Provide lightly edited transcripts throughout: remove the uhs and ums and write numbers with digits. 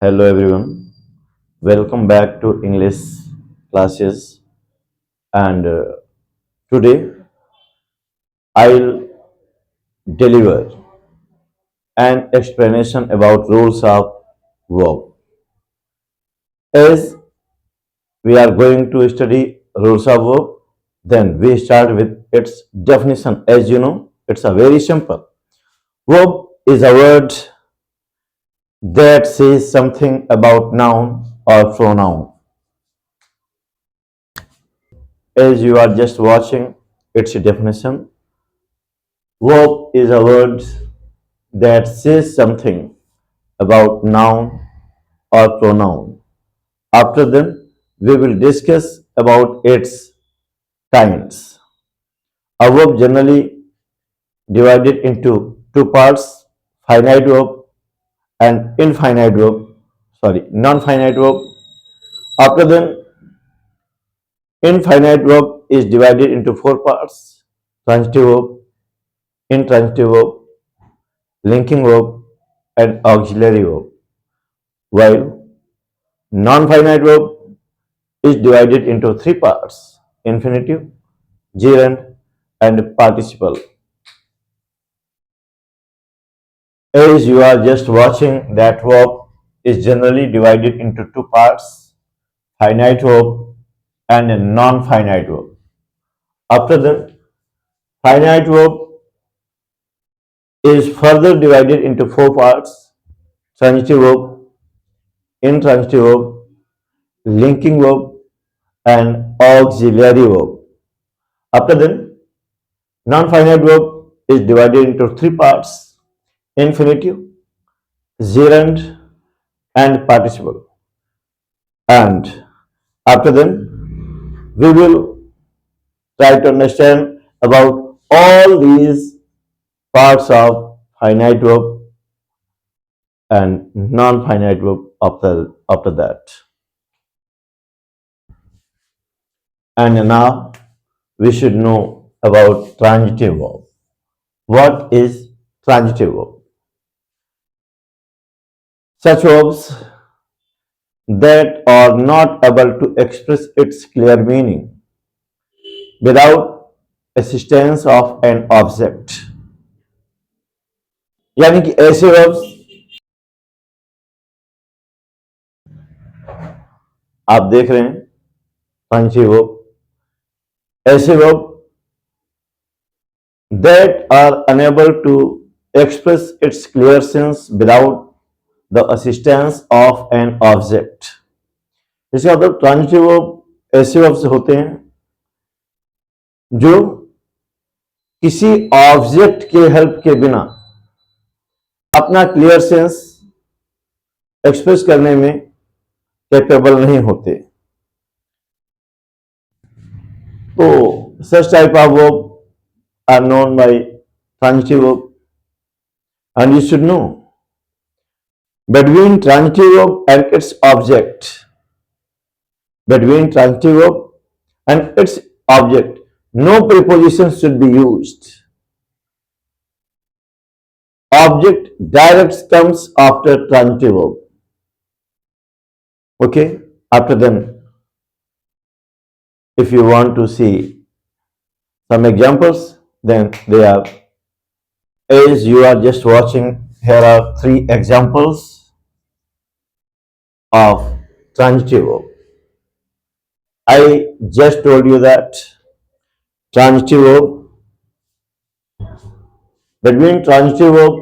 Hello everyone, welcome back to English classes. And today I'll deliver an explanation about rules of verb. As we are going to study rules of verb, then we start with its definition. As you know, it's a very simple. Verb is a word that says something about noun or pronoun. As you are just watching its definition, verb is a word that says something about noun or pronoun. After then, we will discuss about its kinds. A verb generally divided into two parts, finite verb and infinite verb, non-finite verb. After then, infinite verb is divided into four parts, transitive verb, intransitive verb, linking verb, and auxiliary verb. While non-finite verb is divided into three parts, infinitive, gerund, and participle. As you are just watching, that verb is generally divided into two parts, finite verb and a non-finite verb. After that, finite verb is further divided into four parts, transitive verb, intransitive verb, linking verb, and auxiliary verb. After then, non-finite verb is divided into three parts, infinitive, gerund, and participle. And after then, we will try to understand about all these parts of finite verb and non-finite verb after that. And now we should know about transitive verb. What is transitive verb? Such verbs that are not able to express its clear meaning without assistance of an object. यानी कि ऐसे verbs आप देख रहे हैं transitive verb, ऐसे verb that are unable to express its clear sense without the assistance of an object. इसका मतलब ट्रांजिटिव वर्ब ऐसे वर्ब्स होते हैं जो किसी ऑब्जेक्ट के हेल्प के बिना अपना क्लियर सेंस एक्सप्रेस करने में कैपेबल नहीं होते. तो such type of verb are known by transitive verb, and you should know between transitive verb and its object, between transitive verb and its object, no preposition should be used. Object direct comes after transitive verb. Okay, after then, if you want to see some examples, then they are, as you are just watching, here are three examples of transitive verb. I just told you that transitive verb, between transitive verb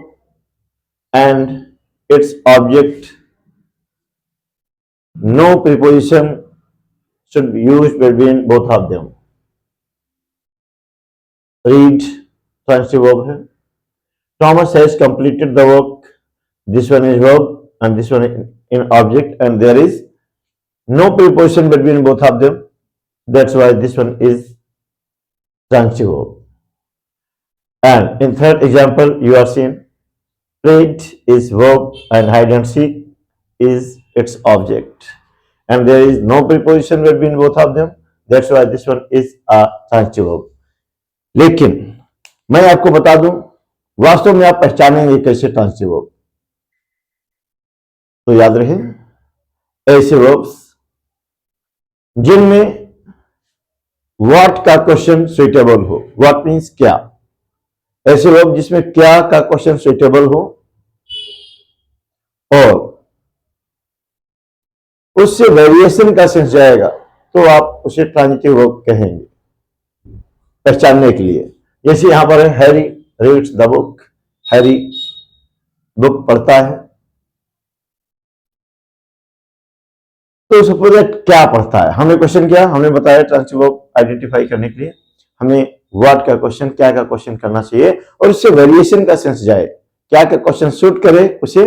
and its object, no preposition should be used between both of them. Read, transitive verb है. Thomas has completed the work. This one is verb and this one in object, and there is no preposition between both of them. That's why this one is transitive verb. And in third example, you are seeing played is verb and hide and seek is its object, and there is no preposition between both of them. That's why this one is a transitive verb. लेकिन मैं आपको बता दूं, वास्तव में आप पहचानेंगे कैसे ट्रांजिटिव वर्ब. तो याद रहे ऐसे वर्ब्स जिनमें व्हाट का क्वेश्चन सुइटेबल हो। व्हाट मीन्स क्या। ऐसे वर्ब जिसमें क्या का क्वेश्चन सुइटेबल हो और उससे वेरिएशन का सेंस जाएगा तो आप उसे ट्रांजिटिव वर्ब कहेंगे पहचानने के लिए। जैसे यहां पर है Harry reads the book. Harry book पढ़ता है। तो सपोज क्या पढ़ता है, हमने क्वेश्चन किया, हमने बताया ट्रांजिटिव वर्ब आइडेंटिफाई करने के लिए हमें व्हाट का क्वेश्चन क्या का क्वेश्चन करना चाहिए और उससे वेरिएशन का सेंस जाए, क्या का क्वेश्चन सूट करे उसे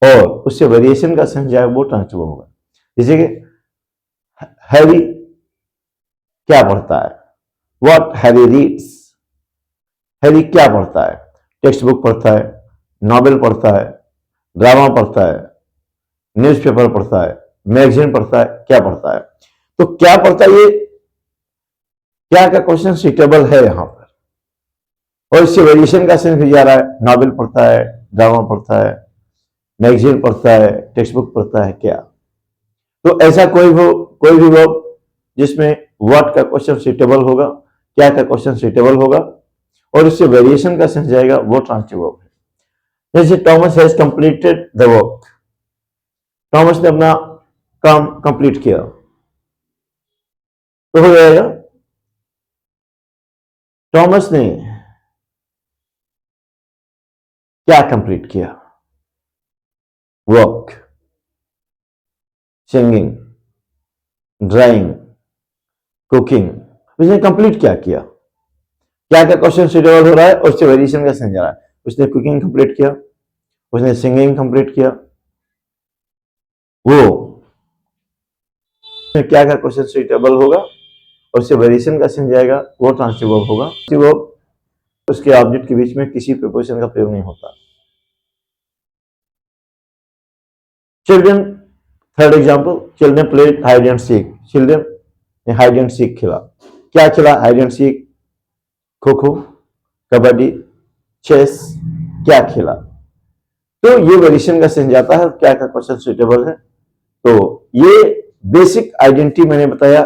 और उससे वेरिएशन का सेंस जाए, वो ट्रांजिटिव वर्ब होगा। जैसे कि हैरी क्या पढ़ता है, व्हाट हैरी रीड्स। हैरी क्या पढ़ता है, टेक्स्ट बुक पढ़ता है, नॉवेल पढ़ता है, ड्रामा पढ़ता है, न्यूज़पेपर पढ़ता है, मैगजीन पढ़ता है, क्या पढ़ता है। तो क्या पढ़ता है, ये क्या का क्वेश्चन सुइटेबल है यहां पर और इससे वेरिएशन का सेंस भी जा रहा है। नॉवेल पढ़ता है, ड्रामा पढ़ता है, मैगजीन पढ़ता है, टेक्स्ट बुक पढ़ता है, क्या। तो ऐसा कोई भी वर्ब जिसमें व्हाट का क्वेश्चन सुइटेबल होगा, क्या का क्वेश्चन सुइटेबल होगा और इससे वेरिएशन का सेंस जाएगा, वो ट्रांजिटिव वर्ब है। जैसे Thomas has completed the work. Thomas ने अपना काम कंप्लीट किया तो हो जाएगा टॉमस ने क्या कंप्लीट किया, वर्क, सिंगिंग, ड्राइंग, कुकिंग। उसने कंप्लीट क्या किया, क्या क्या क्वेश्चन सुटेबल हो रहा है और उससे वेरिएशन का सेंस जा रहा है। उसने कुकिंग कंप्लीट किया, उसने सिंगिंग कंप्लीट किया, वो क्या क्या क्वेश्चन सुटेबल होगा और उससे वेरिएशन का सेंस जाएगा, वो ट्रांजिटिव वर्ब होगा। वर्ब उसके ऑब्जेक्ट के बीच में किसी प्रीपोजिशन का प्रयोग नहीं होता। Children, third example, children played hide and seek. Children ने हाइड एंड सीक खेला। क्या खेला, hide and seek, kho kho, kabaddi, chess, क्या खेला। तो ये वेरिएशन का सेंस जाता है, क्या का क्वेश्चन सुटेबल है। तो ये बेसिक आइडेंटिटी मैंने बताया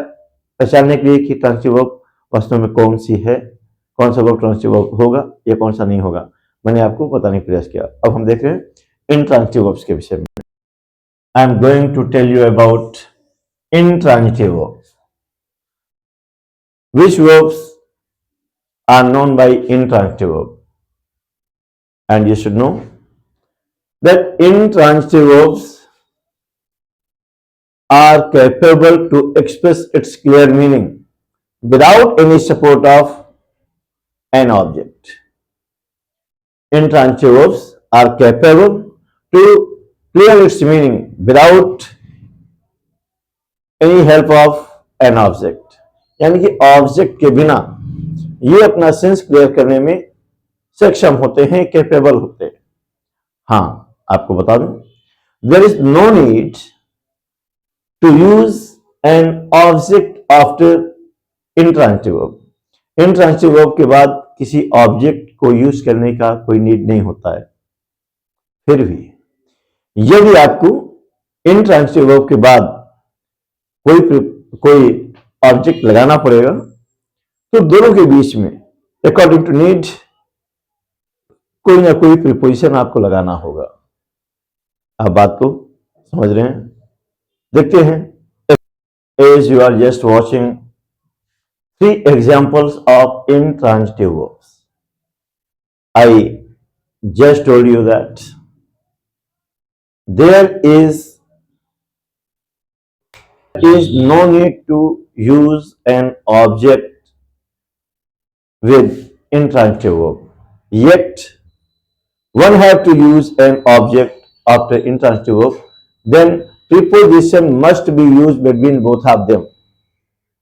पहचानने के लिए कि ट्रांजिटिव वर्ब वास्तव में कौन सी है, कौन सा वर्ब ट्रांजिटिव वर्ब होगा या कौन सा नहीं होगा, मैंने आपको बताने का प्रयास किया। अब हम देख रहे हैं इंट्रांजिटिव वर्ब्स के विषय में। I am going to tell you about intransitive verbs. Which verbs are known by intransitive verb? And you should know that intransitive verbs are capable to express its clear meaning without any support of an object. Intransitive verbs are capable to clear its meaning without any help of an object. यानी कि object के बिना ये अपना sense clear करने में सक्षम होते हैं, कैपेबल होते हैं। हाँ, आपको बता दूं, there is no need to use an object after intransitive verb. Intransitive verb के बाद किसी ऑब्जेक्ट को यूज करने का कोई नीड नहीं होता है। फिर भी यदि आपको इंट्रांजिटिव वर्ब के बाद कोई ऑब्जेक्ट लगाना पड़ेगा तो दोनों के बीच में अकॉर्डिंग टू नीड कोई ना कोई प्रीपोजिशन आपको लगाना होगा। आप बात को समझ रहे हैं? देखते हैं, as you are just watching 3 examples of intransitive verbs. I just told you that there is no need to use an object with intransitive verb. Yet, one have to use an object after intransitive verb. Then preposition must be used between both of them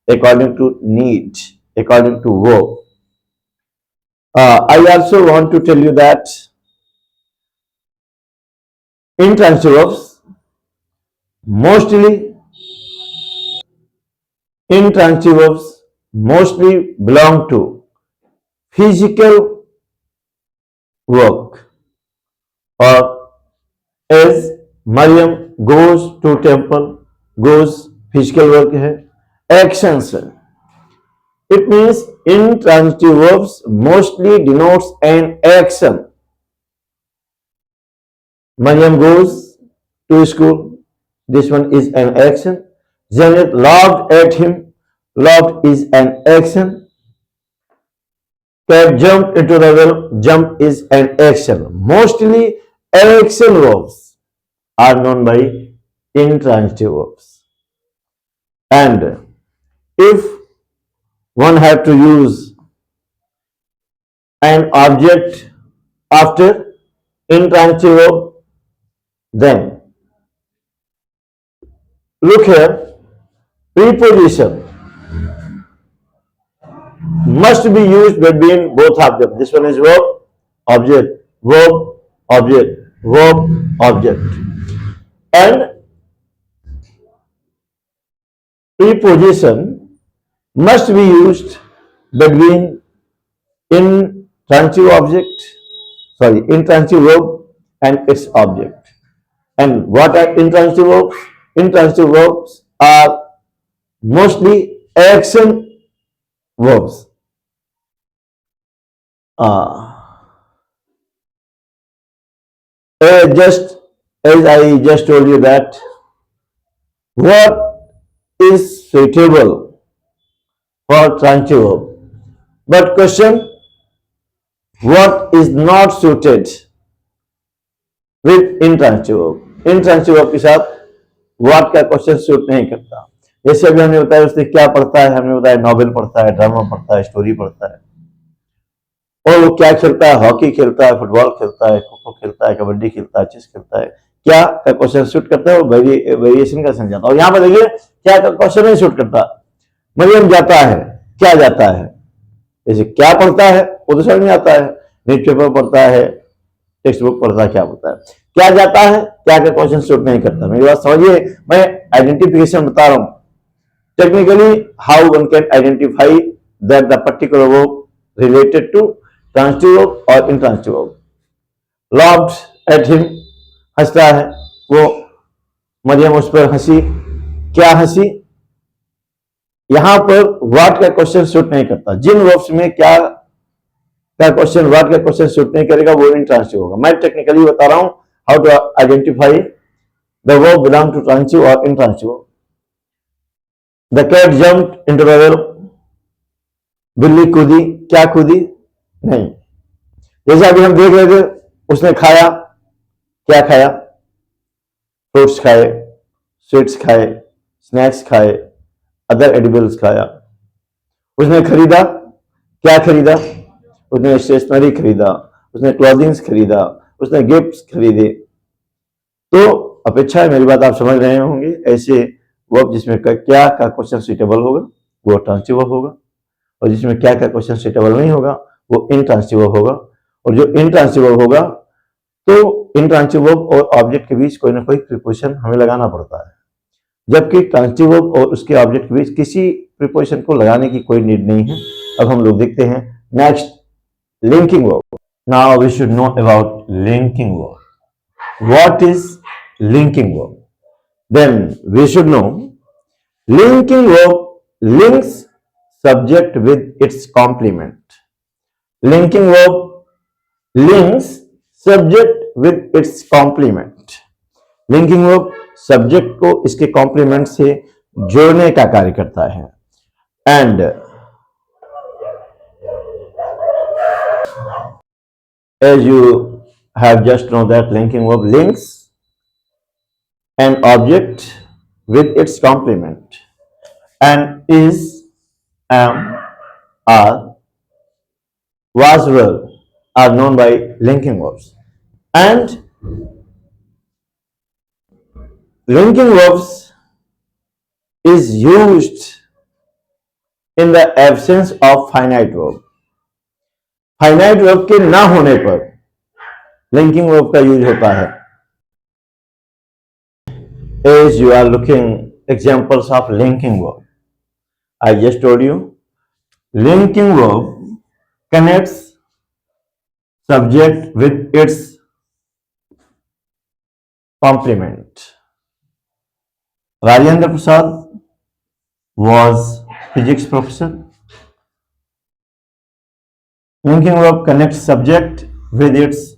according to need, according to verb. I also want to tell you that intransitive verbs mostly belong to physical work or as Mariam goes to temple, goes physical work है, actions है. It means intransitive verbs mostly denotes an action. Mariam goes to school. This one is an action. Janet laughed at him. Laughed is an action. Cat jumped into the well. Jump is an action. Mostly action verbs are known by intransitive verbs. And if one had to use an object after intransitive verb, then look here, preposition must be used between both of them. This one is verb, object, verb, object, verb, object. And preposition must be used between intransitive verb and its object. And what are intransitive verbs? Intransitive verbs are mostly action verbs. Just as I just told you that what is suitable for transitive verb, but question, what is not suited with intransitive verb? intransitive verb के साथ what का question suit नहीं करता. जैसे अभी हमने बताया उसने क्या पढ़ता है, हमने बताया नॉवेल पढ़ता है, ड्रामा पढ़ता है, स्टोरी पढ़ता है. और वो क्या खेलता है, हॉकी खेलता है, फुटबॉल खेलता है, खो खो खेलता है, कबड्डी खेलता है, चेस खेलता है. क्या का क्वेश्चन सूट करता है, वो वेरिएशन का समझाता है. और यहाँ पर देखिए क्या का क्वेश्चन नहीं सूट करता. मरियम जाता है, क्या जाता है, जैसे क्या पढ़ता है वो तो समझ में आता है, न्यूज़पेपर पढ़ता है, टेक्स्ट बुक पढ़ता है, क्या पढ़ता है. क्या जाता है, क्या का क्वेश्चन सूट नहीं करता. मेरी बात समझिए, मैं आइडेंटिफिकेशन बता रहा हूं. Technically how one can identify that the particular verb related to transitive verb और intransitive verb. Laughed at him, हंसता है वो, मरियम उस पर हंसी, क्या हंसी. यहां पर व्हाट का क्वेश्चन सूट नहीं करता. जिन वर्ब्स में क्या का क्वेश्चन व्हाट का क्वेश्चन सूट नहीं करेगा वो इंट्रांसिटिव होगा. मैं टेक्निकली बता रहा हूं how to identify the verb belong to transitive और intransitive. The cat jumped into the well, बिल्ली कूदी, क्या कूदी, नहीं. जैसे अभी हम देख रहे थे, उसने खाया, क्या खाया, फ्रूट्स खाए, स्वीट्स खाए, स्नैक्स खाए, अदर एडिबल्स खाया. उसने खरीदा, क्या खरीदा, उसने स्टेशनरी खरीदा, उसने क्लॉथिंग्स खरीदा, उसने गिफ्ट्स खरीदे. तो अपेक्षा है मेरी बात आप समझ रहे होंगे. ऐसे वर्ब जिसमें क्या का क्वेश्चन सुटेबल होगा वो ट्रांसिटिव वर्ब होगा, और जिसमें क्या का क्वेश्चन सुटेबल नहीं होगा वो इंट्रांसिटिव वर्ब होगा. और जो इंट्रांसिटिव वर्ब होगा तो इंट्रांसिटिव वर्ब और ऑब्जेक्ट के बीच कोई ना कोई प्रीपोजिशन हमें लगाना पड़ता है, जबकि ट्रांसिटिव वर्ब और उसके ऑब्जेक्ट के बीच किसी प्रीपोजिशन को लगाने की कोई नीड नहीं है. अब हम लोग देखते हैं next, linking verb. Now we should know about linking verb. What is linking verb? Then we should know linking verb links subject with its complement. Linking verb links subject with its complement. Linking verb subject को इसके complement से जोड़ने का कार्य करता है. And as you have just know that linking verb links an object with its complement, and is, am, are, was, were are known by linking verbs. And linking verbs is used in the absence of finite verb. Finite verb के ना होने पर linking verb का use होता है. As you are looking examples of linking verb, I just told you linking verb connects subject with its complement. Rajendra Prasad was physics professor. Linking verb connects subject with its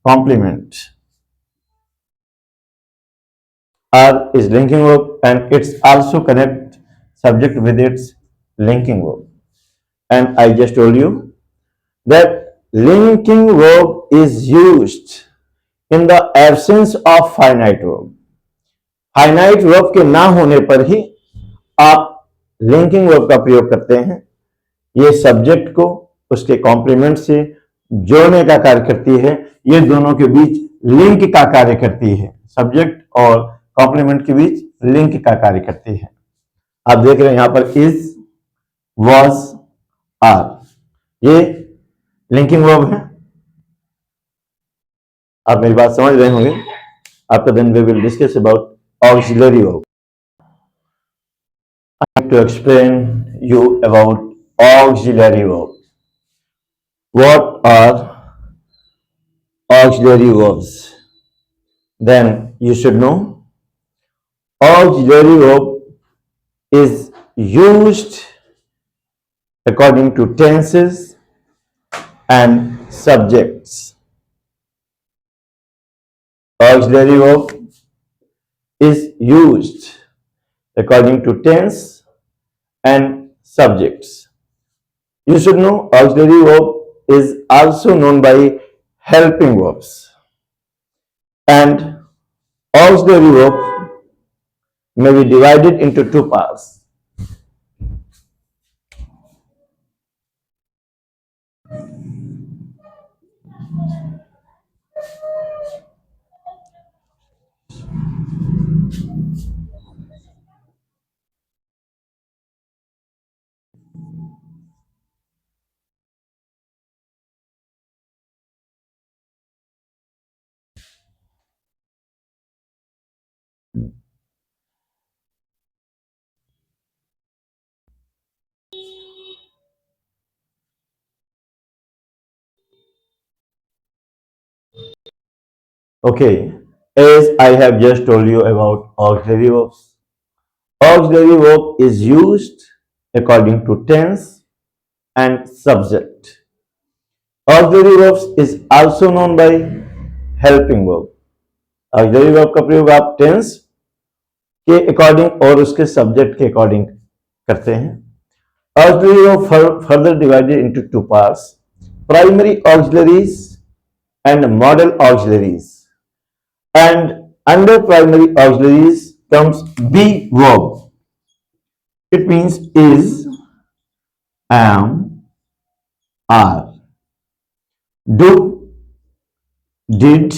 complement. Are is linking verb and it's also connect subject with its linking verb. And I just told you that linking verb is used in the absence of finite verb. Finite verb के ना होने पर ही आप linking verb का प्रयोग करते हैं। ये सब्जेक्ट को उसके कॉम्प्लीमेंट से जोड़ने का कार्य करती है, ये दोनों के बीच लिंक का कार्य करती है, सब्जेक्ट और कॉम्प्लीमेंट के बीच लिंक का कार्य करती है। आप देख रहे हैं यहां पर इज, वॉज, आर, ये लिंकिंग वर्ब है। आप मेरी बात समझ रहे होंगे। After then we will discuss about auxiliary verb. I have to explain you about auxiliary verb. What are auxiliary verbs? Then you should know auxiliary verb is used according to tenses and subjects. Auxiliary verb is used according to tense and subjects. You should know auxiliary verb is also known by helping verbs. And auxiliary verb may be divided into two parts. Okay, as I have just told you about auxiliary verbs. Auxiliary verb is used according to tense and subject. Auxiliary verbs is also known by helping verb. Auxiliary verb का प्रयोग आप tense के according और उसके subject के according करते हैं। Auxiliary verb further divided into two parts: primary auxiliaries and modal auxiliaries. And under primary auxiliaries comes be verb. It means is, am, are, do, did,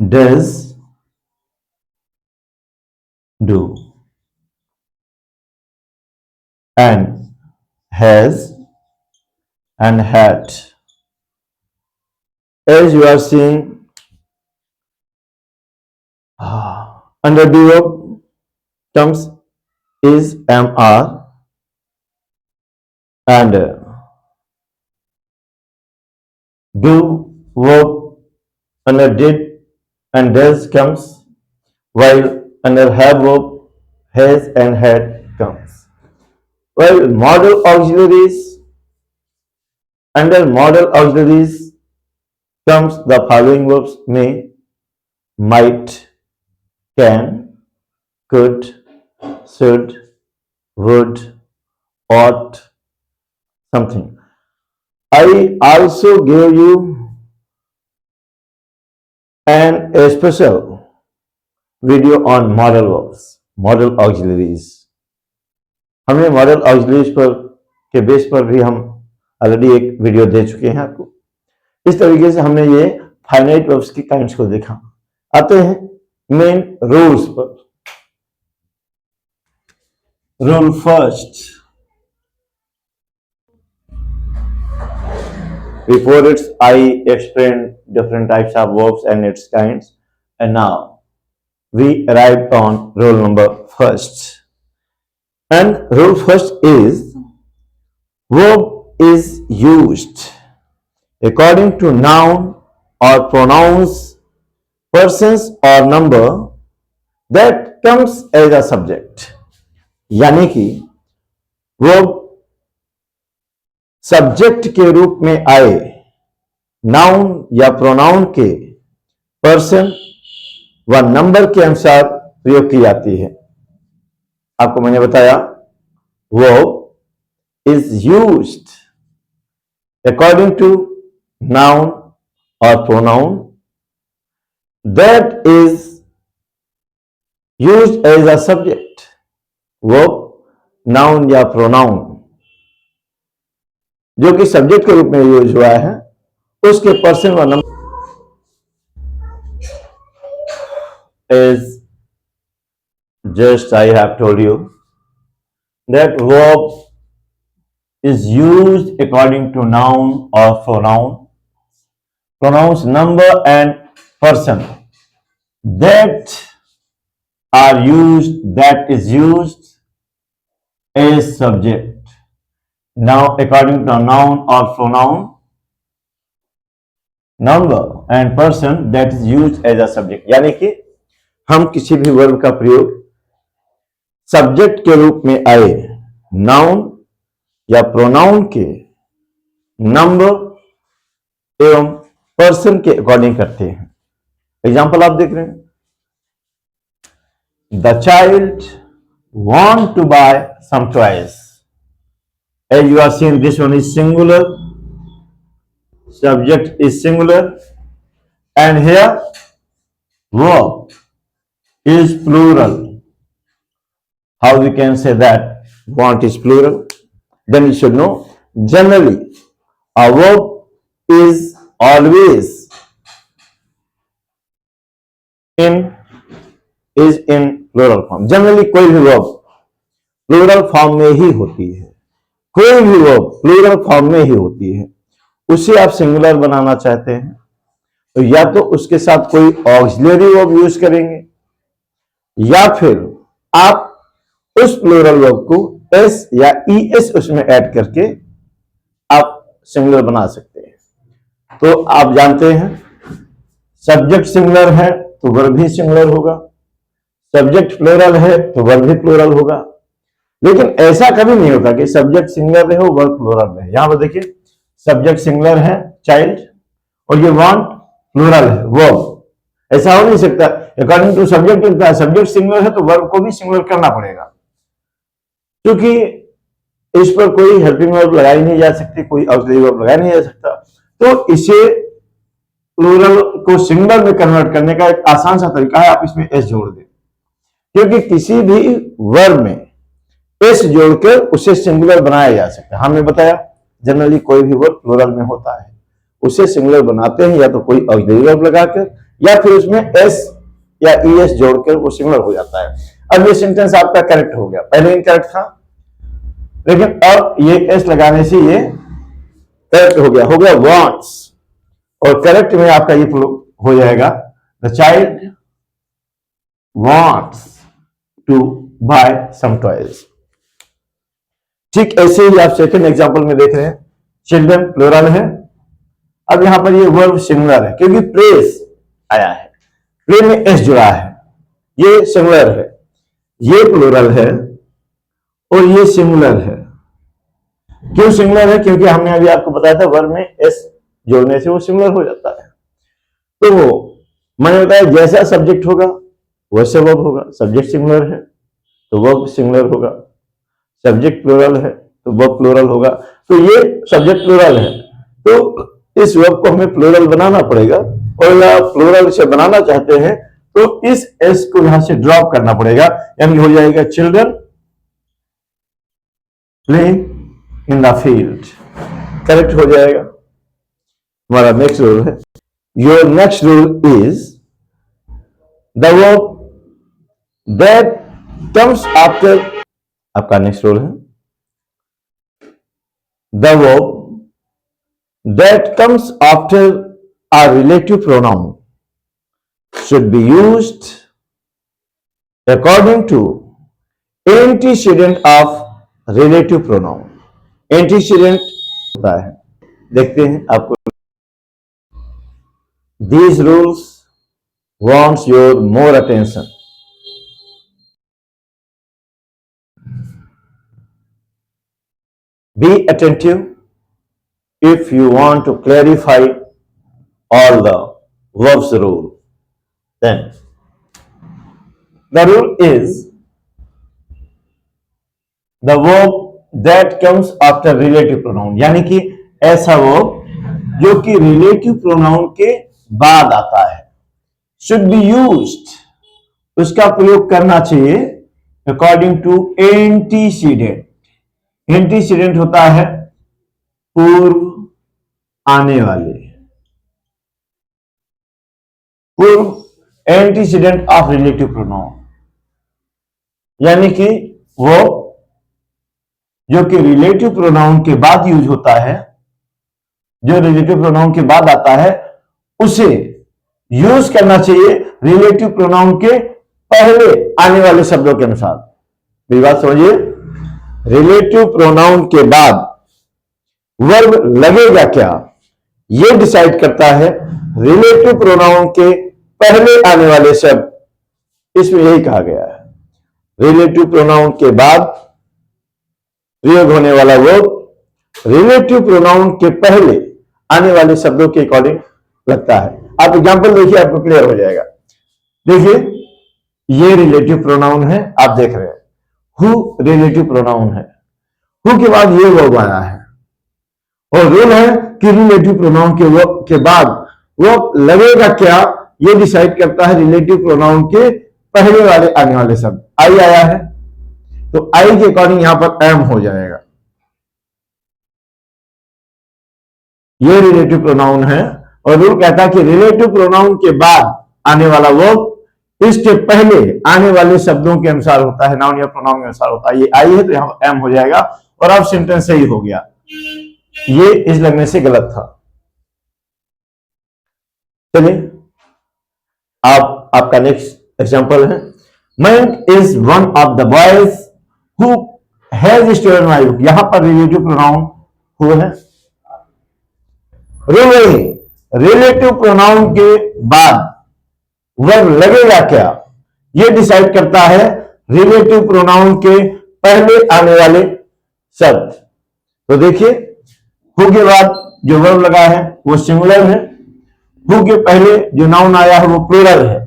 does, do, and has and had. As you are seeing, under do verb comes is, am, are, and do verb under did and does comes, while under have verb has and had comes. While modal auxiliaries, under modal auxiliaries comes the following verbs: may, might, can, could, should, would, ought, something. I also gave you a special video on modal verbs, modal auxiliaries. हमने model auxiliaries पर के base पर भी हम already एक video दे चुके हैं आपको। इस तरीके से हमने ये फाइनाइट वर्ब्स की काइंड्स को देखा। आते हैं मेन रूल्स पर। Rule first, before its I explained different types of verbs and its kinds, and now we arrived on rule number first. And rule first is verb is used according to noun or pronouns persons or number that comes as a subject, यानी कि वो subject के रूप में आए noun या pronoun के person व नंबर के अनुसार प्रयोग की जाती है। आपको मैंने बताया वो is used according to noun or pronoun that is used as a subject, वो noun या pronoun जो कि सब्जेक्ट के रूप में यूज हुआ है उसके पर्सन व number is just I have told you that verb is used according to noun or pronoun, pronouns number and person that are used, that is used as subject. Now according to noun or pronoun, number and person that is used as a subject, यानी कि हम किसी भी verb का प्रयोग subject के रूप में आए नाउन या प्रोनाउन के नंबर एवं पर्सन के अकॉर्डिंग करते हैं। एग्जाम्पल आप देख रहे हैं, the child want to buy some toys, as you are seeing this one is singular, subject is singular and here verb is plural. How we can say that want is plural? Then you should know generally a verb is always in plural form. Generally कोई भी verb plural form में ही होती है, कोई भी verb plural form में ही होती है। उसे आप सिंगुलर बनाना चाहते हैं तो या तो उसके साथ कोई ऑक्सिलरी वर्ब यूज करेंगे या फिर आप उस प्लूरल वर्ब को एस या ईएस उसमें ऐड करके आप सिंगुलर बना सकते हैं। तो आप जानते हैं सब्जेक्ट सिंगुलर है तो वर्ब भी सिंगुलर होगा, सब्जेक्ट प्लूरल है तो वर्ब भी प्लूरल होगा। लेकिन ऐसा कभी नहीं होता कि सब्जेक्ट सिंगुलर रहे हो वर्ब प्लूरल रहे। यहां पर देखिए सब्जेक्ट सिंगुलर है चाइल्ड और ये वांट प्लूरल है वर्ब, ऐसा हो नहीं सकता। अकॉर्डिंग टू सब्जेक्ट लिखता है, सब्जेक्ट सिंगुलर है तो वर्ब को भी सिंगुलर करना पड़ेगा, क्योंकि इस पर कोई हेल्पिंग वर्ब लगाई नहीं जा सकती, कोई ऑक्सिलरी वर्ब लगाया नहीं जा सकता। तो इसे प्लूरल को सिंगुलर में कन्वर्ट करने का एक आसान सा तरीका है, आप इसमें एस जोड़ दें, क्योंकि किसी भी वर्ब में एस जोड़कर उसे सिंगुलर बनाया जा सकता है। हमने बताया जनरली कोई भी वर्ब प्लूरल में होता है उसे सिंगुलर बनाते हैं या तो कोई ऑक्सिलरी वर्ब लगाकर या फिर उसमें एस या ईएस जोड़कर वो सिंगुलर हो जाता है। अब ये सेंटेंस आपका करेक्ट हो गया, पहले इनकरेक्ट था लेकिन अब ये एस लगाने से ये करेक्ट हो गया वांट्स, और करेक्ट में आपका ये हो जाएगा the child wants to buy some toys. ठीक ऐसे ही आप सेकंड एग्जांपल में देख रहे हैं, चिल्ड्रन प्लूरल है। अब यहां पर ये वर्ब सिंगुलर है क्योंकि प्रेस आया है, प्रे में एस जुड़ा है, ये सिंगुलर है, ये प्लूरल है और ये सिंगुलर है। क्यों सिंगुलर है? क्योंकि हमने अभी आपको बताया था वर्ब में एस जोड़ने से वो सिंगुलर हो जाता है। तो वो मैंने बताया जैसा सब्जेक्ट होगा वैसे वर्ब होगा। सब्जेक्ट सिंगुलर है तो वर्ब सिंगुलर होगा, सब्जेक्ट प्लूरल है तो वर्ब प्लूरल होगा। तो ये सब्जेक्ट प्लूरल है तो इस वर्ब को हमें प्लूरल बनाना पड़ेगा, और या प्लूरल से बनाना चाहते हैं तो इस एस को यहां से ड्रॉप करना पड़ेगा, यानी हो जाएगा children play in the field. Correct हो जाएगा। हमारा नेक्स्ट रूल है, your next rule is the verb that comes after, आपका नेक्स्ट रूल है the verb that comes after a relative pronoun should be used according to antecedent of relative pronoun। antecedent होता है, देखते हैं आपको। These rules wants your more attention. Be attentive if you want to clarify all the verbs rule. Then the rule is the verb that comes after relative pronoun, यानी कि ऐसा verb जो कि relative pronoun के बाद आता है, should be used, उसका प्रयोग करना चाहिए according to antecedent. Antecedent होता है पूर्व आने वाले, पूर्व एंटीसीडेंट ऑफ रिलेटिव प्रोनाउन, यानी कि वो जो कि रिलेटिव प्रोनाउन के बाद यूज होता है, जो रिलेटिव प्रोनाउन के बाद आता है, उसे यूज करना चाहिए रिलेटिव प्रोनाउन के पहले आने वाले शब्दों के अनुसार। मेरी बात समझिए, रिलेटिव प्रोनाउन के बाद वर्ब लगेगा क्या, यह डिसाइड करता है रिलेटिव प्रोनाउन के पहले आने वाले शब्द। इसमें यही कहा गया है, रिलेटिव प्रोनाउन के बाद प्रयोग होने वाला वर्ब रिलेटिव प्रोनाउन के पहले आने वाले शब्दों के अकॉर्डिंग लगता है। आप एग्जांपल देखिए, आपको क्लियर हो जाएगा। देखिए, ये रिलेटिव प्रोनाउन है, आप देख रहे हैं हु रिलेटिव प्रोनाउन है, हु के बाद ये वर्ब आया है, और रूल है कि रिलेटिव प्रोनाउन के बाद वर्ब लगेगा क्या, ये डिसाइड करता है रिलेटिव प्रोनाउन के पहले वाले आने वाले शब्द। आई आया है तो आई के अकॉर्डिंग यहां पर एम हो जाएगा। ये रिलेटिव प्रोनाउन है और रूल कहता है कि रिलेटिव प्रोनाउन के बाद आने वाला वर्ब इसके पहले आने वाले शब्दों के अनुसार होता है, नाउन या प्रोनाउन के अनुसार होता है। ये आई है तो यहां एम हो जाएगा और अब सेंटेंस सही हो गया। ये इस लगने से गलत था। चलिए आपका नेक्स्ट एग्जांपल है, Mayank is one of the boys who has stolen my book. यहां पर रिलेटिव प्रोनाउन हु है। रिलेटिव प्रोनाउन के बाद वर्ब लगेगा क्या, यह डिसाइड करता है रिलेटिव प्रोनाउन के पहले आने वाले शब्द। तो देखिए, हु के बाद जो वर्ब लगा है वो सिंगुलर है, हु के पहले जो नाउन आया है वो प्लूरल है,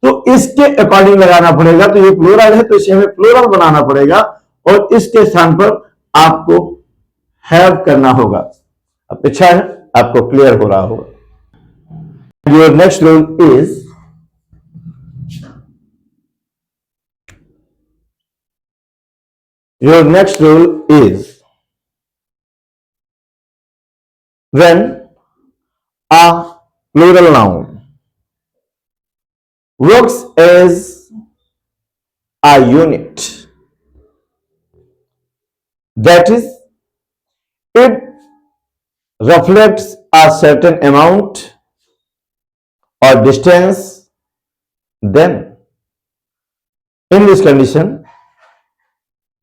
तो इसके अकॉर्डिंग लगाना पड़ेगा। तो ये प्लूरल है तो इसे हमें प्लूरल बनाना पड़ेगा और इसके स्थान पर आपको हैव करना होगा। अपेक्षा है आपको क्लियर हो रहा होगा। Your next rule is when a plural noun works as a unit, that is, it reflects a certain amount or distance, then in this condition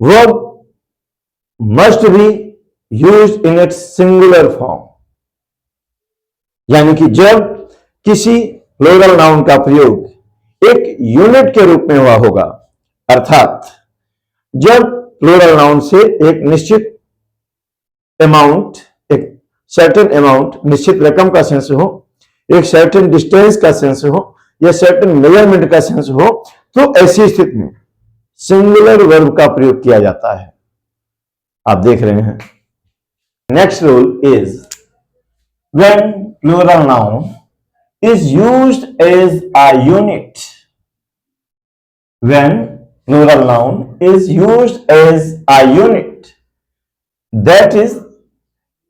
verb must be used in its singular form। यानी कि जब किसी plural noun का प्रयोग एक unit के रूप में हुआ होगा, अर्थात जब प्लूरल नाउन से एक निश्चित अमाउंट, एक सर्टेन अमाउंट, निश्चित रकम का सेंस हो, एक सर्टेन डिस्टेंस का सेंस हो या सर्टेन मेजरमेंट का सेंस हो, तो ऐसी स्थिति में सिंगुलर वर्ब का प्रयोग किया जाता है। आप देख रहे हैं। Next rule is when plural noun is used as a unit, when plural noun is used as a unit, that is,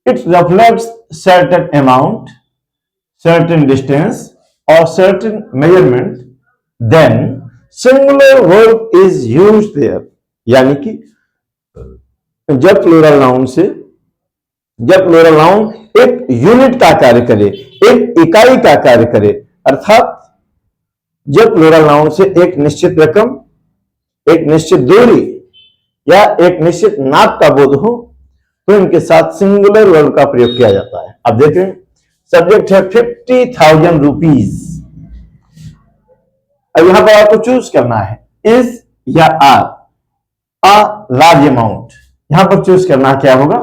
it reflects certain amount, certain distance or certain measurement, then singular verb is used there। यानी कि जब plural noun एक unit का कार्य करे, एक इकाई का कार्य करे, अर्थात जब प्लूरल नाउन से एक निश्चित रकम, एक निश्चित दूरी या एक निश्चित नाप का बोध हो, तो इनके साथ सिंगुलर वर्ब का प्रयोग किया जाता है। अब देखें, सब्जेक्ट है 50,000 रुपीज, अब यहां पर आपको चूज करना है इज या आर। अ लार्ज अमाउंट, यहां पर चूज करना क्या होगा?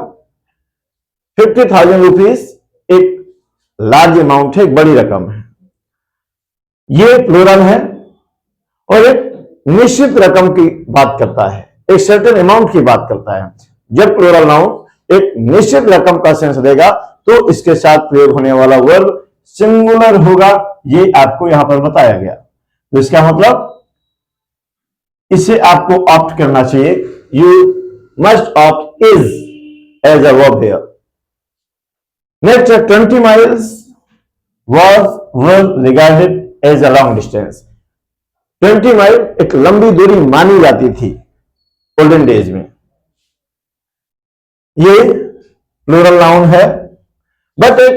50,000 रुपीज एक लार्ज अमाउंट है, एक बड़ी रकम है। ये प्लूरल है और एक निश्चित रकम की बात करता है, एक सर्टेन अमाउंट की बात करता है। जब प्लूरल नाउन एक निश्चित रकम का सेंस देगा तो इसके साथ प्रयोग होने वाला वर्ब सिंगुलर होगा, ये आपको यहां पर बताया गया। तो इसका मतलब इसे आपको ऑप्ट करना चाहिए, you must opt is as a verb here. Next 20 miles was regarded as a long distance। 20 mile एक लंबी दूरी मानी जाती थी ओल्डन डेज में। ये प्लूरल नाउन है बट एक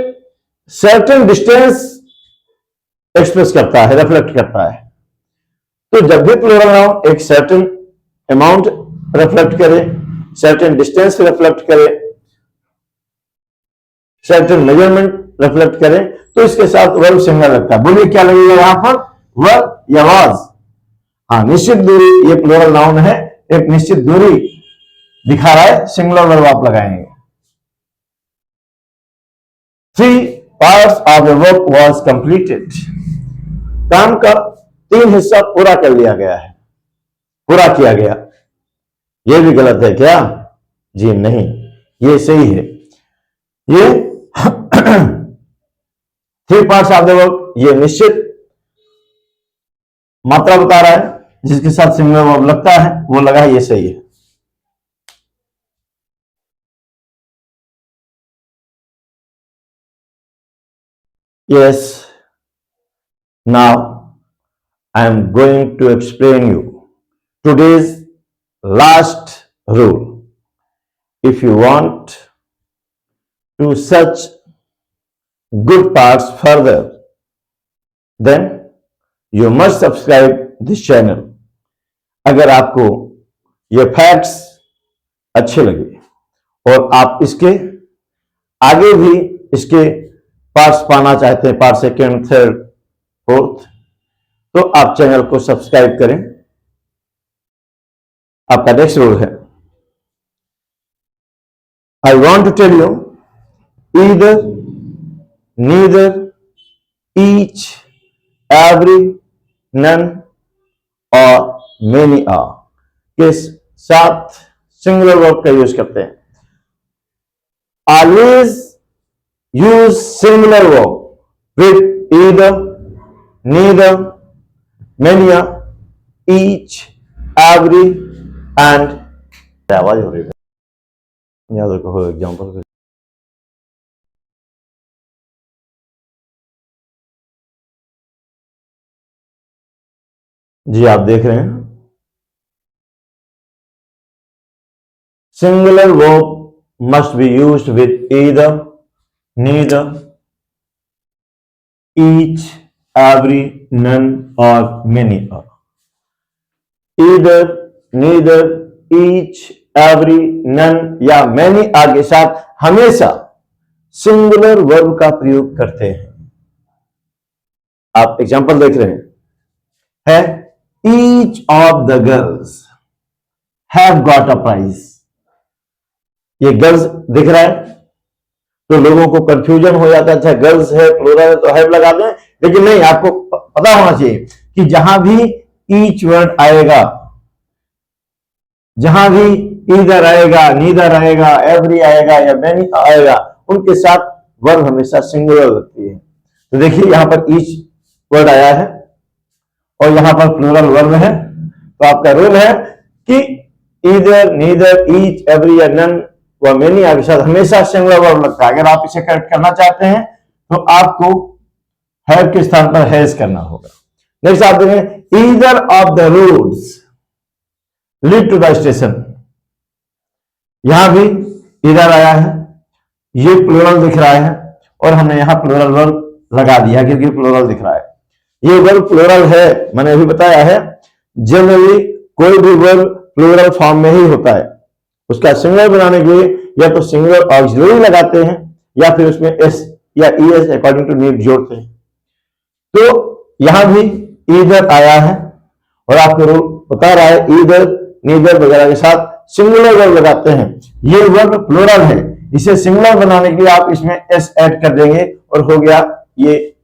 सर्टेन डिस्टेंस एक्सप्रेस करता है, रिफ्लेक्ट करता है। तो जब भी प्लूरल नाउन एक सर्टेन अमाउंट रिफ्लेक्ट करे, सर्टेन डिस्टेंस रिफ्लेक्ट करे, सर्टेन मेजरमेंट रिफ्लेक्ट करे, तो इसके साथ वर्ब सिंगुलर लगता है। बोलिए क्या लगेगा यहां पर? वर्ब या वाज? हाँ, निश्चित दूरी, ये प्लूरल नाउन है, एक निश्चित दूरी दिखा रहा है, सिंगुलर वर्ब आप लगाएंगे। 3 parts of the work was completed। काम का 3 हिस्सा पूरा कर लिया गया है, पूरा किया गया। ये भी गलत है क्या? जी नहीं, ये सही है। ये 3 parts of the work, ये निश्चित मात्रा बता रहा है, जिसके साथ सिंगुलर वर्ब लगता है वो लगा है, ये सही है। Yes, now I am going to explain you today's last rule. If you want to search good parts further, then you must subscribe this channel। अगर आपको ये फैक्ट्स अच्छे लगे और आप इसके आगे भी इसके पार्ट्स पाना चाहते हैं, पार्ट सेकेंड, थर्ड, फोर्थ, तो आप चैनल को सब्सक्राइब करें। आपका नेक्स्ट रूल है, I want to tell you either, neither, each, every, none और मेनी आर के साथ सिंगुलर वर्ब का यूज करते हैं। Always use singular verb with either, neither, many, each, every and. आवाज हो रही है, याद रखो एग्जाम्पल। जी आप देख रहे हैं, singular verb must be used with either, neither, each, every, none और many are. Either, neither, each, every, none या मेनी आर के साथ हमेशा सिंगुलर वर्ब का प्रयोग करते हैं। आप एग्जांपल देख रहे हैं, है each of the girls have got a prize। ये गर्ल्स दिख रहा है तो लोगों को कंफ्यूजन हो जाता है, अच्छा गर्ल्स है, प्लूरल है तो हैव लगा दें, लेकिन नहीं, आपको पता होना चाहिए कि जहां भी ईच वर्ड आएगा, जहां भी ईदर आएगा, नीदर आएगा, एवरी आएगा या मेनी आएगा, उनके साथ वर्ब हमेशा सिंगुलर लगती है। तो देखिए यहां पर ईच वर्ड आया है और यहां पर प्लूरल वर्ब है, तो आपका रूल है कि ईदर, नीदर, ईच, एवरी या नन व मेनी के साथ हमेशा सिंगुलर वर्ब लगता है। अगर आप इसे करेक्ट करना चाहते हैं तो आपको हैव के स्थान पर हैज करना होगा। नेक्स्ट आप देखें, either of the roads lead to the station. यहां भी ईदर आया है, ये प्लूरल दिख रहा है और हमने यहां प्लूरल वर्ब लगा दिया क्योंकि प्लूरल दिख रहा है। ये वर्ब प्लूरल है, मैंने अभी बताया है, जनरली कोई भी वर्ब प्लूरल फॉर्म में ही होता है। उसका सिंगुलर बनाने के लिए या तो सिंगुलर ऑक्सिलरी लगाते हैं या फिर उसमें एस या ईएस अकॉर्डिंग टू नीड जोड़ते हैं। तो यहां भी ईदर आया है और आपको रूल बता रहा है ईदर, नीदर वगैरह के साथ सिंगुलर वर्ब लगाते हैं। ये वर्ब प्लूरल है, इसे सिंगुलर बनाने के लिए आप इसमें एस ऐड कर देंगे और हो गया, ये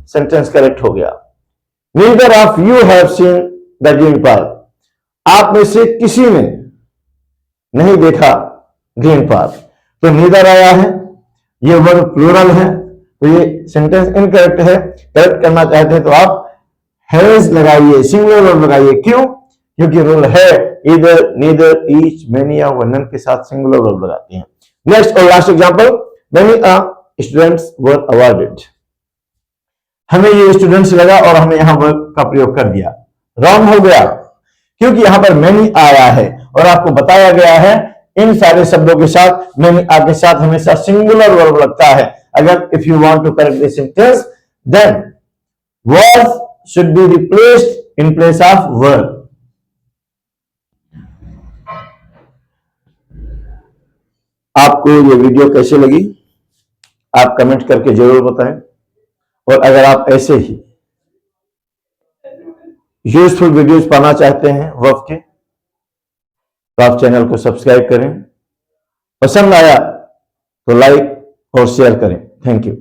सेंटेंस करेक्ट हो गया। Neither of you have seen the green park. आप में से किसी ने नहीं देखा ग्रीन पार्क, तो नीदर आया है, ये वर्ब प्लूरल है, तो ये सेंटेंस इनकरेक्ट है। करेक्ट करना चाहते हैं तो आप हैज लगाइए, सिंगुलर वर्ब लगाइए। क्यों? क्योंकि रूल है ईदर, नीदर, ईच, मेनी या नन के साथ सिंगुलर वर्ब लगाते हैं। नेक्स्ट और last example, many students were awarded. हमें ये स्टूडेंट्स लगा और हमने यहां वर्ब का प्रयोग कर दिया, रॉन्ग हो गया, क्योंकि यहां पर मेनी आया है और आपको बताया गया है इन सारे शब्दों के साथ मेनी आ के साथ हमेशा सिंगुलर वर्ब लगता है। अगर if you want to correct this sentence then was should be replaced in place of were। आपको ये वीडियो कैसे लगी आप कमेंट करके जरूर बताएं, और अगर आप ऐसे ही यूजफुल वीडियोस पाना चाहते हैं वर्ब के, तो आप चैनल को सब्सक्राइब करें, पसंद आया तो लाइक और शेयर करें। Thank you.